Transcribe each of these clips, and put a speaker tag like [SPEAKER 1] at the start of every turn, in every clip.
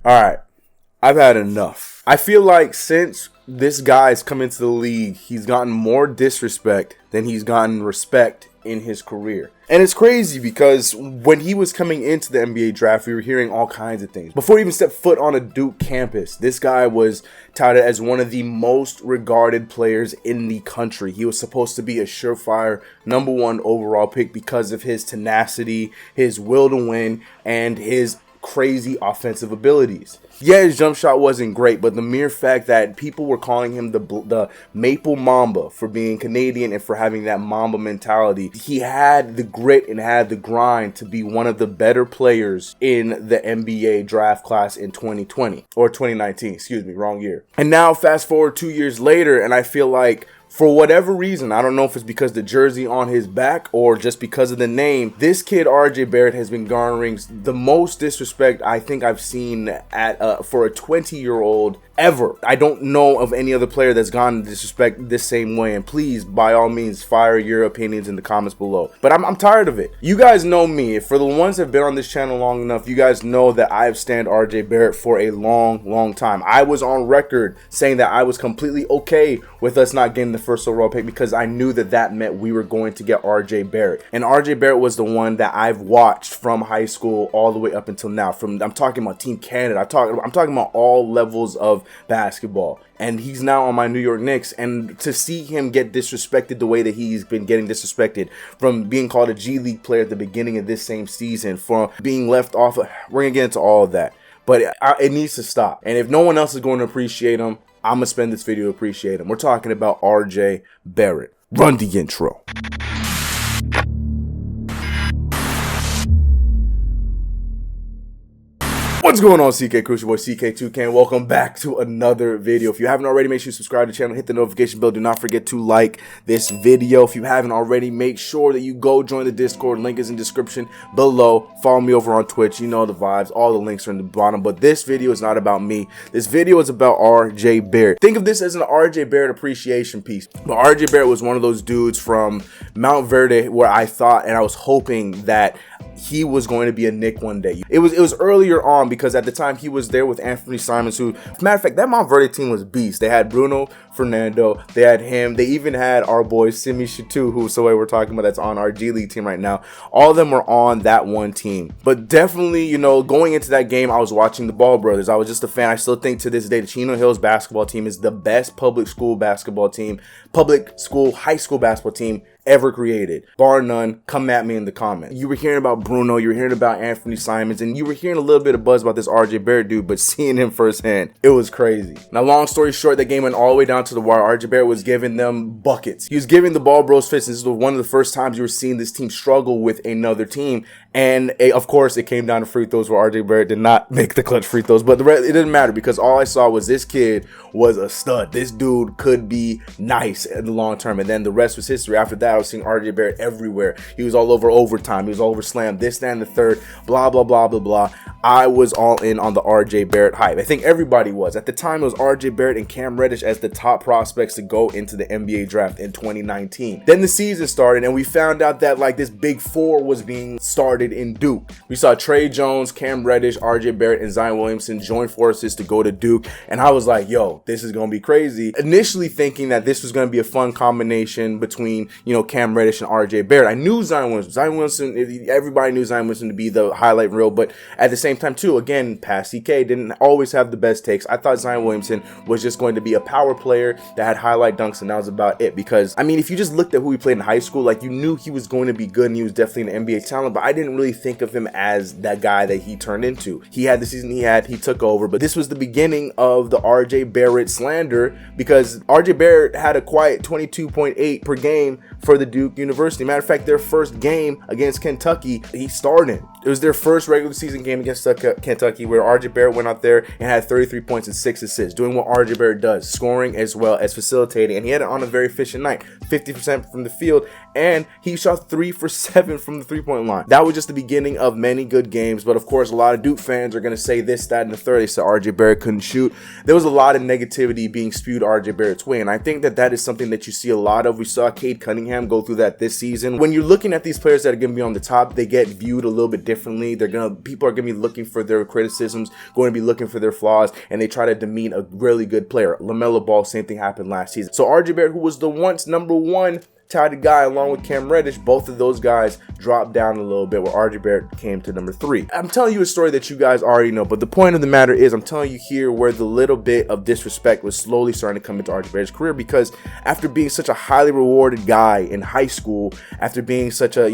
[SPEAKER 1] Alright, I've had enough. I feel like since this guy's come into the league, he's gotten more disrespect than he's gotten respect in his career. And it's crazy because when he was coming into the NBA draft, we were hearing all kinds of things. Before he even stepped foot on a Duke campus, this guy was touted as one of the most regarded players in the country. He was supposed to be a surefire #1 overall pick because of his tenacity, his will to win, and his crazy offensive abilities. Yeah, his jump shot wasn't great, but the mere fact that people were calling him the Maple Mamba for being Canadian and for having that Mamba mentality, he had the grit and had the grind to be one of the better players in the NBA draft class in 2020 or 2019, excuse me, wrong year. And now fast forward 2 years later, and I feel like for whatever reason, I don't know if it's because the jersey on his back or just because of the name, this kid RJ Barrett has been garnering the most disrespect I think I've seen at for a 20-year-old ever. I don't know of any other player that's gone disrespect this same way. And please, by all means, fire your opinions in the comments below. But I'm tired of it. You guys know me. For the ones that have been on this channel long enough, you guys know that I've stand RJ Barrett for a long time. I was on record saying that I was completely okay with us not getting the first overall pick because I knew that that meant we were going to get RJ Barrett. And RJ Barrett was the one that I've watched from high school all the way up until now. I'm talking about Team Canada. I'm talking about all levels of basketball. And he's now on my New York Knicks, and to see him get disrespected the way that he's been getting disrespected, from being called a G League player at the beginning of this same season, from being left off, we're gonna get into all of that, but it needs to stop. And if no one else is going to appreciate him, I'm gonna spend this video to appreciate him. We're talking about RJ Barrett. Run the intro. What's going on, CK Crucial Boy, CK2K, welcome back to another video. If you haven't already, make sure you subscribe to the channel, hit the notification bell. Do not forget to like this video. If you haven't already, make sure that you go join the Discord. Link is in the description below. Follow me over on Twitch. You know the vibes. All the links are in the bottom. But this video is not about me. This video is about RJ Barrett. Think of this as an RJ Barrett appreciation piece. But RJ Barrett was one of those dudes from Mount Verde where I thought and I was hoping that he was going to be a Knick one day. It was earlier on because at the time he was there with Anthony Simons, who, matter of fact, that Mount Verde team was beast. They had Bruno Fernando, they had him, they even had our boy Simi Shatu, who's the way we're talking about, that's on our G League team right now. All of them were on that one team. But definitely, you know, going into that game, I was watching the Ball brothers. I was just a fan. I still think to this day the Chino Hills basketball team is the best public school basketball team, high school basketball team ever created, bar none. Come at me in the comments. You were hearing about Bruno, you were hearing about Anthony Simons, and you were hearing a little bit of buzz about this RJ Barrett dude, but seeing him firsthand, it was crazy. Now, long story short, that game went all the way down to the wire. RJ Barrett was giving them buckets. He was giving the Ball bros fits. This was one of the first times you were seeing this team struggle with another team. And of course, it came down to free throws where RJ Barrett did not make the clutch free throws. But it didn't matter because all I saw was this kid was a stud. This dude could be nice in the long term. And then the rest was history. After that, I was seeing RJ Barrett everywhere. He was all over overtime. He was all over slam, this, that, and the third, blah, blah, blah, blah, blah. I was all in on the RJ Barrett hype. I think everybody was. At the time, it was RJ Barrett and Cam Reddish as the top prospects to go into the NBA draft in 2019. Then the season started, and we found out that like this big four was being started in Duke. We saw Trey Jones, Cam Reddish, RJ Barrett, and Zion Williamson join forces to go to Duke. And I was like, yo, this is going to be crazy. Initially thinking that this was going to be a fun combination between, you know, Cam Reddish and RJ Barrett. I knew Zion Williamson. Zion Williamson, everybody knew Zion Williamson to be the highlight reel, but at the same time too, again, past CK didn't always have the best takes. I thought Zion Williamson was just going to be a power player that had highlight dunks, and that was about it. Because I mean, if you just looked at who he played in high school, like, you knew he was going to be good and he was definitely an NBA talent, but I didn't really think of him as that guy that he turned into. He had the season he took over, but this was the beginning of the RJ Barrett slander, because RJ Barrett had a quiet 22.8 per game for the Duke University. Matter of fact, their first game against Kentucky, he started. It was their first regular season game against Kentucky, where RJ Barrett went out there and had 33 points and 6 assists, doing what RJ Barrett does, scoring as well as facilitating. And he had it on a very efficient night, 50% from the field, and he shot 3 for 7 from the three-point line. That was just the beginning of many good games. But of course, a lot of Duke fans are going to say this, that, and the third. They said RJ Barrett couldn't shoot. There was a lot of negativity being spewed RJ Barrett's way, and I think that that is something that you see a lot of. We saw Cade Cunningham Cam go through that this season. When you're looking at these players that are going to be on the top, they get viewed a little bit differently. People are going to be looking for their criticisms, going to be looking for their flaws, and they try to demean a really good player. LaMelo Ball, same thing happened last season. So RJ Barrett, who was the once number one touted guy along with Cam Reddish, both of those guys dropped down a little bit where RJ Barrett came to number 3. I'm telling you a story that you guys already know, but the point of the matter is I'm telling you here where the little bit of disrespect was slowly starting to come into RJ Barrett's career, because after being such a highly rewarded guy in high school, after being such a,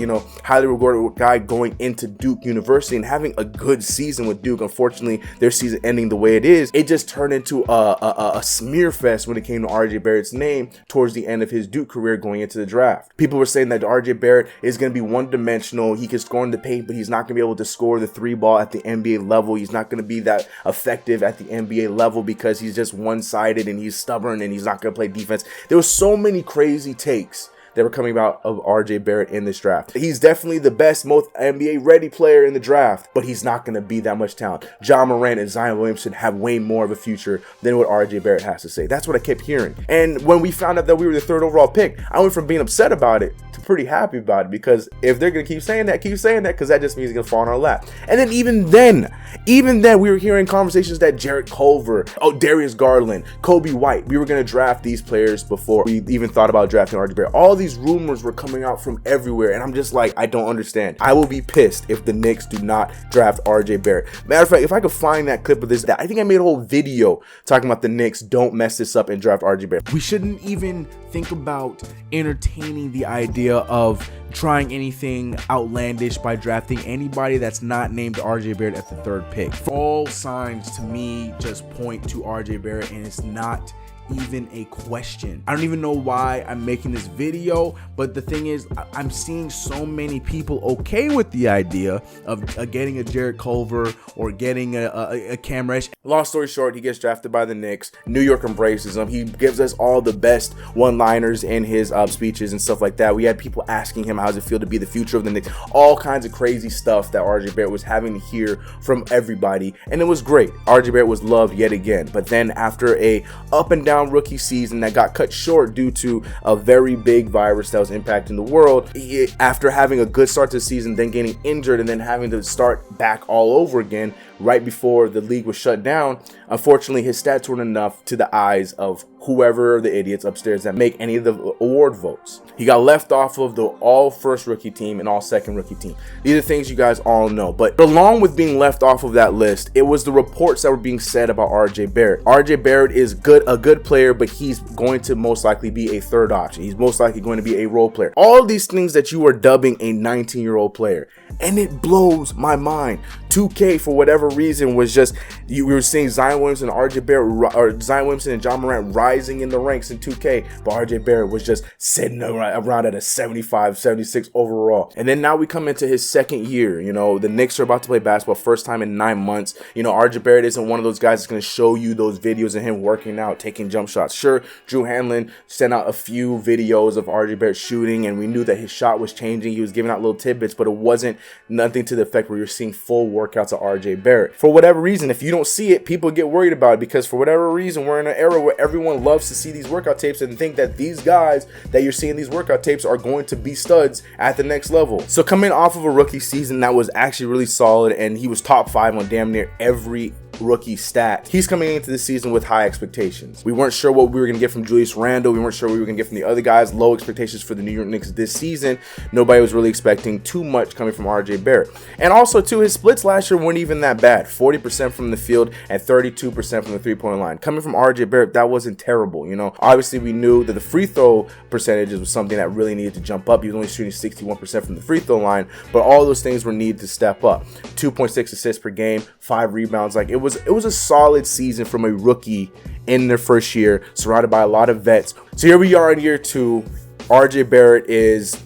[SPEAKER 1] highly rewarded guy going into Duke University and having a good season with Duke, unfortunately their season ending the way it is, it just turned into a smear fest when it came to RJ Barrett's name towards the end of his Duke career going into the draft. People were saying that RJ Barrett is going to be one-dimensional. He can score in the paint, but he's not going to be able to score the 3 ball at the NBA level. He's not going to be that effective at the NBA level because he's just one-sided and he's stubborn and he's not going to play defense. There were so many crazy takes that were coming out of RJ Barrett in this draft. He's definitely the best, most NBA ready player in the draft, but he's not going to be that much talent. Ja Morant and Zion Williamson have way more of a future than what RJ Barrett has to say. That's what I kept hearing. And when we found out that we were the 3rd overall pick, I went from being upset about it to pretty happy about it, because if they're going to keep saying that, because that just means he's going to fall in our lap. And then even then, we were hearing conversations that Jarrett Culver, Darius Garland, Kobe White, we were going to draft these players before we even thought about drafting RJ Barrett. All these rumors were coming out from everywhere, and I'm just like, I don't understand. I will be pissed if the Knicks do not draft RJ Barrett. Matter of fact, if I could find that clip of this, I think I made a whole video talking about the Knicks don't mess this up and draft RJ Barrett. We shouldn't even think about entertaining the idea of trying anything outlandish by drafting anybody that's not named RJ Barrett at the 3rd pick. All signs to me just point to RJ Barrett, and it's not even a question. I don't even know why I'm making this video, but the thing is, I'm seeing so many people okay with the idea of getting a Jarrett Culver or getting a Cam Reddish. Long story short, he gets drafted by the Knicks. New York embraces him. He gives us all the best one-liners in his speeches and stuff like that. We had people asking him how does it feel to be the future of the Knicks, all kinds of crazy stuff that RJ Barrett was having to hear from everybody, and it was great. RJ Barrett was loved yet again, but then after a up and down rookie season that got cut short due to a very big virus that was impacting the world, after having a good start to the season, then getting injured and then having to start back all over again right before the league was shut down, unfortunately his stats weren't enough to the eyes of whoever the idiots upstairs that make any of the award votes. He got left off of the all first rookie team and all second rookie team. These are things you guys all know. But along with being left off of that list, it was the reports that were being said about RJ Barrett. RJ Barrett is a good player, but he's going to most likely be a 3rd option. He's most likely going to be a role player. All of these things that you are dubbing a 19-year-old player. And it blows my mind. 2K, for whatever reason, was just, we were seeing Zion Williamson and RJ Barrett, or Zion Williamson and Ja Morant rising in the ranks in 2K, but RJ Barrett was just sitting around at a 75, 76 overall. And then now we come into his 2nd year. The Knicks are about to play basketball, first time in 9 months. RJ Barrett isn't one of those guys that's going to show you those videos of him working out, taking jump shots. Sure, Drew Hanlon sent out a few videos of RJ Barrett shooting, and we knew that his shot was changing. He was giving out little tidbits, but it wasn't nothing to the effect where you're seeing full workouts of RJ Barrett. For whatever reason, if you don't see it, people get worried about it, because for whatever reason, we're in an era where everyone loves to see these workout tapes and think that these guys that you're seeing these workout tapes are going to be studs at the next level. So coming off of a rookie season that was actually really solid, and he was top 5 on damn near every rookie stat, he's coming into the season with high expectations. We weren't sure what we were going to get from Julius Randle. We weren't sure what we were going to get from the other guys. Low expectations for the New York Knicks this season. Nobody was really expecting too much coming from RJ Barrett. And also too, his splits last year weren't even that bad. 40% from the field and 32% from the 3-point line. Coming from RJ Barrett, that wasn't terrible. Obviously we knew that the free throw percentages was something that really needed to jump up. He was only shooting 61% from the free throw line, but all those things were needed to step up. 2.6 assists per game, 5 rebounds. Like, it was a solid season from a rookie in their first year, surrounded by a lot of vets. So here we are in year 2. RJ Barrett is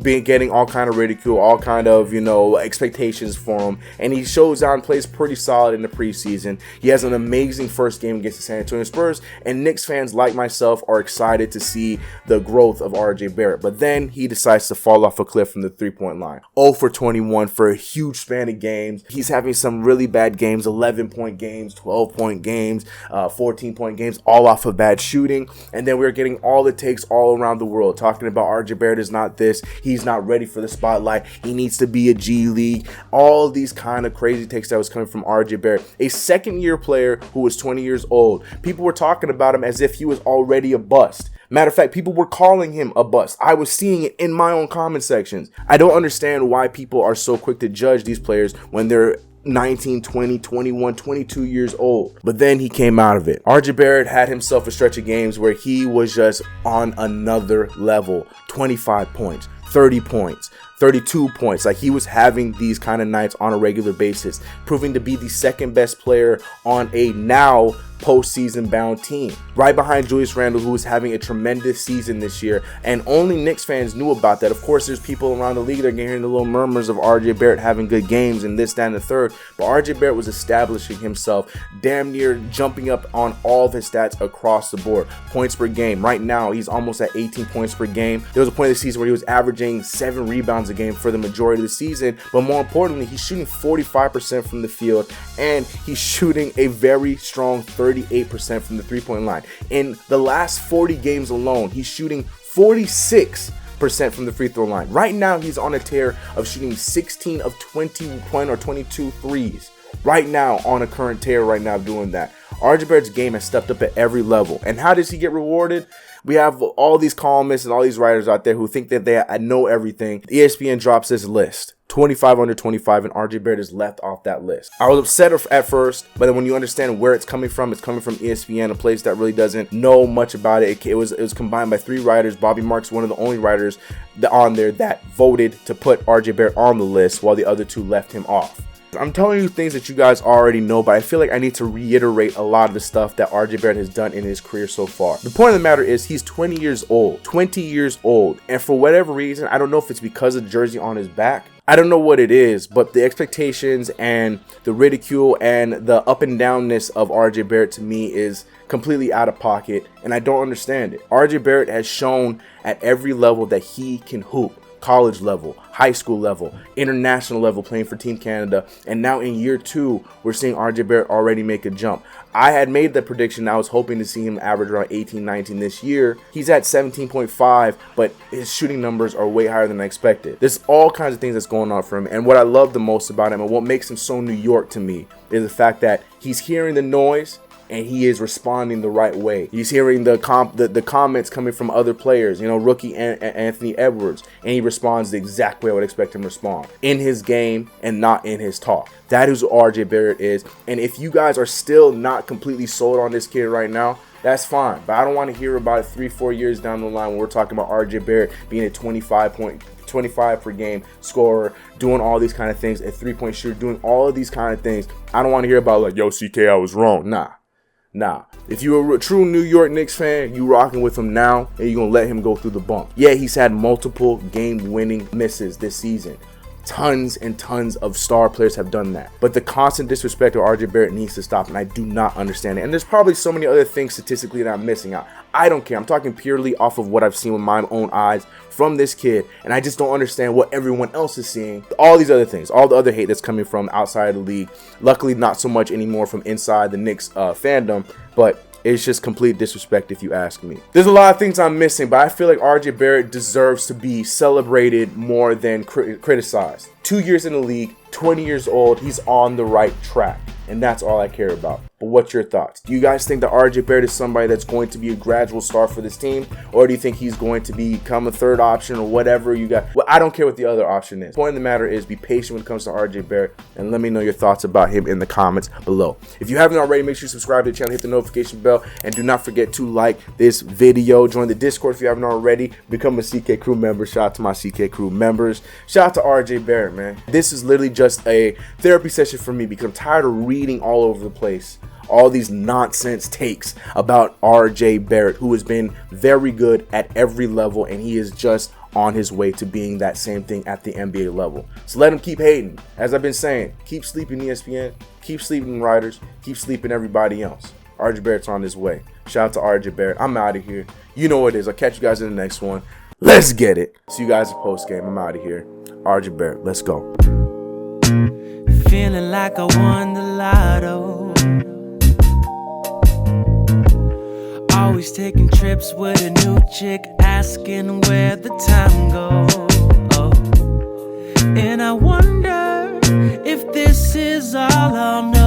[SPEAKER 1] getting all kind of ridicule, all kind of, expectations for him, and he shows out and plays pretty solid in the preseason. He has an amazing first game against the San Antonio Spurs, and Knicks fans like myself are excited to see the growth of RJ Barrett. But then he decides to fall off a cliff from the 3-point line. 0 for 21 for a huge span of games. He's having some really bad games, 11-point games, 12-point games, 14-point games, all off of bad shooting. And then we're getting all the takes all around the world. quote talking about RJ Barrett is not this, he's not ready for the spotlight, he needs to be a G League. All these kind of crazy takes that was coming from RJ Barrett, a second-year player who was 20 years old. People were talking about him as if he was already a bust. Matter of fact, people were calling him a bust. I was seeing it in my own comment sections. I don't understand why people are so quick to judge these players when they're 19, 20, 21, 22 years old. But then he came out of it. RJ Barrett had himself a stretch of games where he was just on another level. 25 points, 30 points, 32 points. Like, he was having these kind of nights on a regular basis, proving to be the second best player on a now postseason bound team, right behind Julius Randle, who is having a tremendous season this year, and only Knicks fans knew about that. Of course, there's people around the league that are hearing the little murmurs of RJ Barrett having good games and this, that, and the third, but RJ Barrett was establishing himself, damn near jumping up on all of his stats across the board. Points per game, right now he's almost at 18 points per game. There was a point of the season where he was averaging 7 rebounds a game for the majority of the season, but more importantly, he's shooting 45% from the field, and he's shooting a very strong 38% from the three-point line. In the last 40 games alone, he's shooting 46% from the free throw line. Right now, he's on a tear of shooting 16 of 20 or 22 threes. Right now, on a current tear right now doing that. RJ Barrett's game has stepped up at every level. And how does he get rewarded? We have all these columnists and all these writers out there who think that they know everything. ESPN drops this list, 25 under 25, and RJ Barrett is left off that list. I was upset at first, but then when you understand where it's coming from ESPN, a place that really doesn't know much about it. It was combined by 3 writers. Bobby Marks, one of the only writers on there that voted to put RJ Barrett on the list, while the other 2 left him off. I'm telling you things that you guys already know, but I feel like I need to reiterate a lot of the stuff that RJ Barrett has done in his career so far. The point of the matter is he's 20 years old, and for whatever reason, I don't know if it's because of the jersey on his back, I don't know what it is, but the expectations and the ridicule and the up and downness of RJ Barrett to me is completely out of pocket, and I don't understand it. RJ Barrett has shown at every level that he can hoop. College level, high school level, international level, playing for Team Canada, and now in year 2 we're seeing RJ Barrett already make a jump. I had made the prediction, I was hoping to see him average around 18-19 this year. He's at 17.5, but his shooting numbers are way higher than I expected. There's all kinds of things that's going on for him, and what I love the most about him and what makes him so New York to me is the fact that he's hearing the noise and he is responding the right way. He's hearing the comments coming from other players, rookie Anthony Edwards, and he responds the exact way I would expect him to respond, in his game and not in his talk. That is what RJ Barrett is, and if you guys are still not completely sold on this kid right now, that's fine, but I don't want to hear about it 3-4 years down the line when we're talking about RJ Barrett being a 25 per game scorer, doing all these kind of things, a 3-point shooter, doing all of these kind of things. I don't want to hear about like, yo, CK, I was wrong. Nah. If you're a true New York Knicks fan, you rocking with him now, and you're going to let him go through the bump. Yeah, he's had multiple game-winning misses this season. Tons and tons of star players have done that. But the constant disrespect of RJ Barrett needs to stop, and I do not understand it. And there's probably so many other things statistically that I'm missing out. I don't care. I'm talking purely off of what I've seen with my own eyes from this kid, and I just don't understand what everyone else is seeing. All these other things, all the other hate that's coming from outside of the league. Luckily, not so much anymore from inside the Knicks fandom, but it's just complete disrespect if you ask me. There's a lot of things I'm missing, but I feel like RJ Barrett deserves to be celebrated more than criticized. 2 years in the league, 20 years old, he's on the right track, and that's all I care about. But what's your thoughts? Do you guys think that RJ Barrett is somebody that's going to be a gradual star for this team, or do you think he's going to become a third option or whatever you got? Well, I don't care what the other option is. The point of the matter is be patient when it comes to RJ Barrett, and let me know your thoughts about him in the comments below. If you haven't already, make sure you subscribe to the channel, hit the notification bell, and do not forget to like this video. Join the Discord if you haven't already. Become a CK Crew member. Shout out to my CK Crew members. Shout out to RJ Barrett, man. This is literally just a therapy session for me because I'm tired of reading all over the place all these nonsense takes about RJ Barrett, who has been very good at every level, and he is just on his way to being that same thing at the NBA level. So let him keep hating. As I've been saying, keep sleeping ESPN, keep sleeping writers, keep sleeping everybody else. RJ Barrett's on his way. Shout out to RJ Barrett. I'm out of here. You know what it is. I'll catch you guys in the next one. Let's get it. See you guys at post game. I'm out of here. RJ Barrett, let's go.
[SPEAKER 2] Feeling like I won the lotto. Always taking trips with a new chick, asking where the time goes. And I wonder if this is all I'll know.